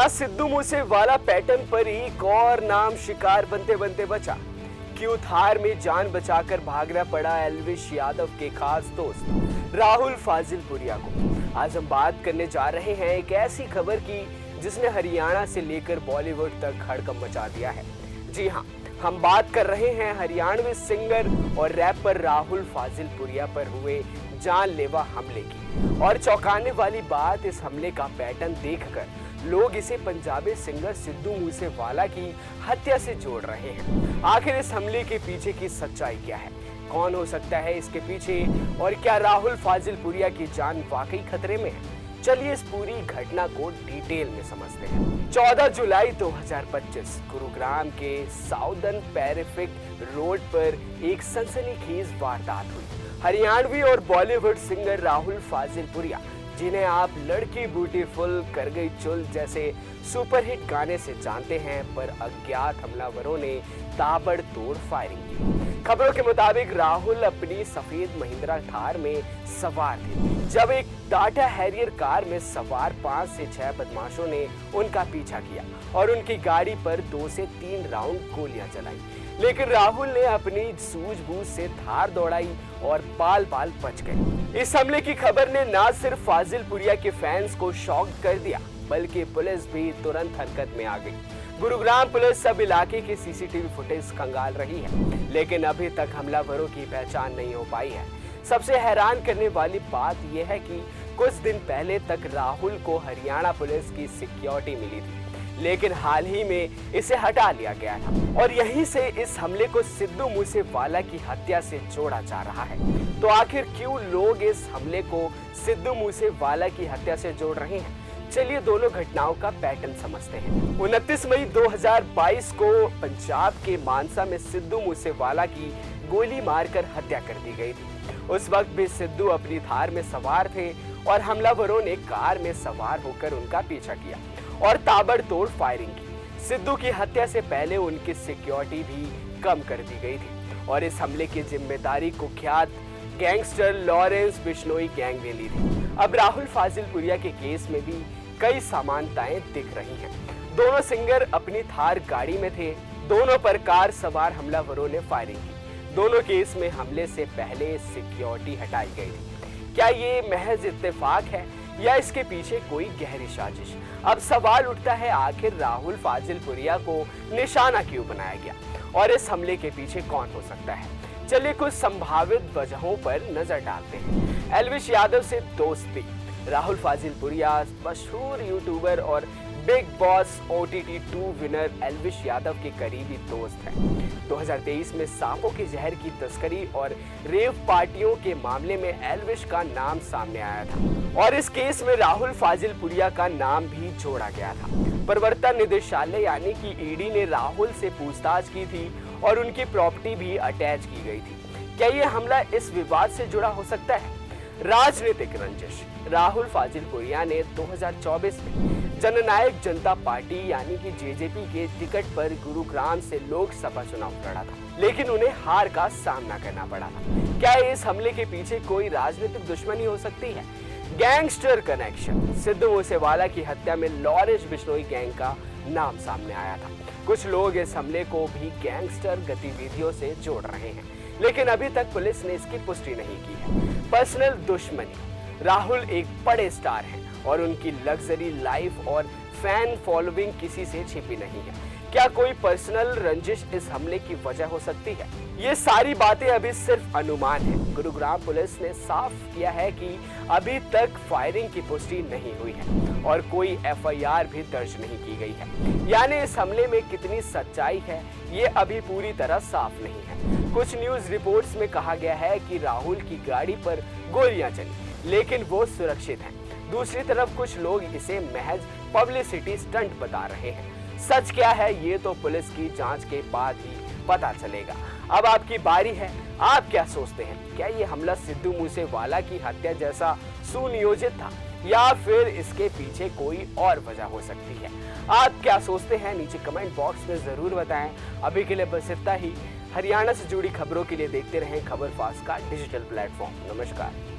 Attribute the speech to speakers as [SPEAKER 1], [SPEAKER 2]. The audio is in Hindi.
[SPEAKER 1] क्या सिद्धू मूसेवाला पैटर्न पर एक और नाम शिकार बनते बनते बचा? क्यों थार में जान बचाकर भागना पड़ा एल्विश यादव के खास दोस्त राहुल फाजिलपुरिया को? आज हम बात करने जा रहे हैं एक ऐसी खबर की जिसने हरियाणा से लेकर बॉलीवुड तक हड़कंप मचा दिया है। जी हाँ, हम बात कर रहे हैं हरियाणवी सिंगर और रैपर राहुल फाजिलपुरिया पर हुए जानलेवा हमले की। और चौंकाने वाली बात, इस हमले का पैटर्न देखकर लोग इसे पंजाबी सिंगर सिद्धू मूसेवाला की हत्या से जोड़ रहे हैं। आखिर इस हमले के पीछे की सच्चाई क्या है? कौन हो सकता है इसके पीछे? और क्या राहुल फाजिलपुरिया की जान वाकई खतरे में है? चलिए इस पूरी घटना को डिटेल में समझते हैं। 14 जुलाई 2025 गुरुग्राम के साउदर्न पैसिफिक रोड पर एक सनसनीखेज वारदात हुई। हरियाणवी और बॉलीवुड सिंगर राहुल फाजिलपुरिया, जिन्हें आप लड़की ब्यूटीफुल, कर गई चुल जैसे सुपरहिट गाने से जानते हैं, पर अज्ञात हमलावरों ने ताबड़तोड़ फायरिंग की। खबरों के मुताबिक राहुल अपनी सफेद महिंद्रा थार में सवार थे जब एक टाटा हैरियर कार में सवार 5 से 6 बदमाशों ने उनका पीछा किया और उनकी गाड़ी पर 2 से 3 राउंड गोलियां चलाई। लेकिन राहुल ने अपनी सूझबूझ से थार दौड़ाई और बाल बाल बच गए। इस हमले की खबर ने न सिर्फ फाजिलपुरिया के फैंस को शॉक कर दिया, बल्कि पुलिस भी तुरंत हरकत में आ गई। गुरुग्राम पुलिस सब इलाके की सीसीटीवी फुटेज खंगाल रही है, लेकिन अभी तक हमलावरों की पहचान नहीं हो पाई है। सबसे हैरान करने वाली बात यह है कि कुछ दिन पहले तक राहुल को हरियाणा पुलिस की सिक्योरिटी मिली थी, लेकिन हाल ही में इसे हटा लिया गया था। और यहीं से इस हमले को सिद्धू मूसेवाला की हत्या से जोड़ा जा रहा है। तो आखिर क्यों लोग इस हमले को सिद्धू मूसेवाला की हत्या से जोड़ रहे हैं? चलिए दोनों घटनाओं का पैटर्न समझते हैं। 29 मई 2022 को पंजाब के मानसा में सिद्धू मूसेवाला की गोली मारकर हत्या कर दी गई थी। उस वक्त भी सिद्धू अपनी थार में सवार थे और हमलावरों ने कार में सवार होकर उनका पीछा किया और ताबड़तोड़ फायरिंग की। सिद्धू की हत्या से पहले उनकी सिक्योरिटी भी कम कर दी गई थी और इस हमले की जिम्मेदारी कुख्यात गैंगस्टर लॉरेंस बिश्नोई गैंग ने ली थी। अब राहुल फाजिलपुरिया के केस में भी कई समानताएं दिख रही हैं। दोनों सिंगर अपनी थार गाड़ी में थे, दोनों पर कार सवार हमलावरों ने फायरिंग की। दोनों केस में हमले से पहले सिक्योरिटी हटाई गई थी। क्या ये महज इत्तेफाक है या इसके पीछे कोई गहरी साजिश? अब सवाल उठता है, आखिर राहुल फाजिलपुरिया को निशाना क्यों बनाया गया और इस हमले के पीछे कौन हो सकता है? चलिए कुछ संभावित वजहों पर नजर डालते हैं। एल्विश यादव से दोस्ती। राहुल फाजिलपुरिया मशहूर यूट्यूबर और big boss OTT 2 winner Elvish Yadav के करीबी दोस्त हैं। 2023 में सांपों के जहर की तस्करी और रेव पार्टियों के मामले में एल्विश का नाम सामने आया था और इस केस में राहुल फाजिलपुरिया का नाम भी जोड़ा गया था। प्रवर्तन निदेशालय यानी कि ED ने राहुल से पूछताछ की थी और उनकी प्रॉपर्टी भी अटैच की गई थी। क्या ये हमला इस विवाद से जुड़ा हो सकता है? राजनीतिक रंजिश। राहुल फाजिलपुरिया ने 2024 में जननायक जनता पार्टी यानी कि JJP के टिकट पर गुरुग्राम से लोकसभा चुनाव लड़ा था, लेकिन उन्हें हार का सामना करना पड़ा था। क्या इस हमले के पीछे कोई राजनीतिक दुश्मनी हो सकती है? Gangster connection. सिद्धू मूसेवाला की हत्या में लॉरेंस बिश्नोई गैंग का नाम सामने आया था। कुछ लोग इस हमले को भी गैंगस्टर गतिविधियों से जोड़ रहे हैं, लेकिन अभी तक पुलिस ने इसकी पुष्टि नहीं की है। पर्सनल दुश्मनी। राहुल एक बड़े स्टार हैं और उनकी लग्जरी लाइफ और फैन फॉलोइंग किसी से छिपी नहीं है। क्या कोई पर्सनल रंजिश इस हमले की वजह हो सकती है? ये सारी बातें अभी सिर्फ अनुमान है। गुरुग्राम पुलिस ने साफ किया है कि अभी तक फायरिंग की पुष्टि नहीं हुई है और कोई FIR भी दर्ज नहीं की गई है। यानी इस हमले में कितनी सच्चाई है ये अभी पूरी तरह साफ नहीं है। कुछ न्यूज रिपोर्ट्स में कहा गया है कि राहुल की गाड़ी पर गोलियां चली, लेकिन वो सुरक्षित हैं। दूसरी तरफ कुछ लोग इसे महज पब्लिसिटी स्टंट बता रहे हैं। सच क्या है ये तो पुलिस की जांच के बाद ही पता चलेगा। अब आपकी बारी है, आप क्या सोचते हैं? क्या ये हमला सिद्धू मूसेवाला की हत्या जैसा सुनियोजित था या फिर इसके पीछे कोई और वजह हो सकती है? आप क्या सोचते हैं नीचे कमेंट बॉक्स में जरूर बताएं। अभी के लिए बस इतना ही। हरियाणा से जुड़ी खबरों के लिए देखते रहें खबर फास्ट का डिजिटल प्लेटफॉर्म। नमस्कार।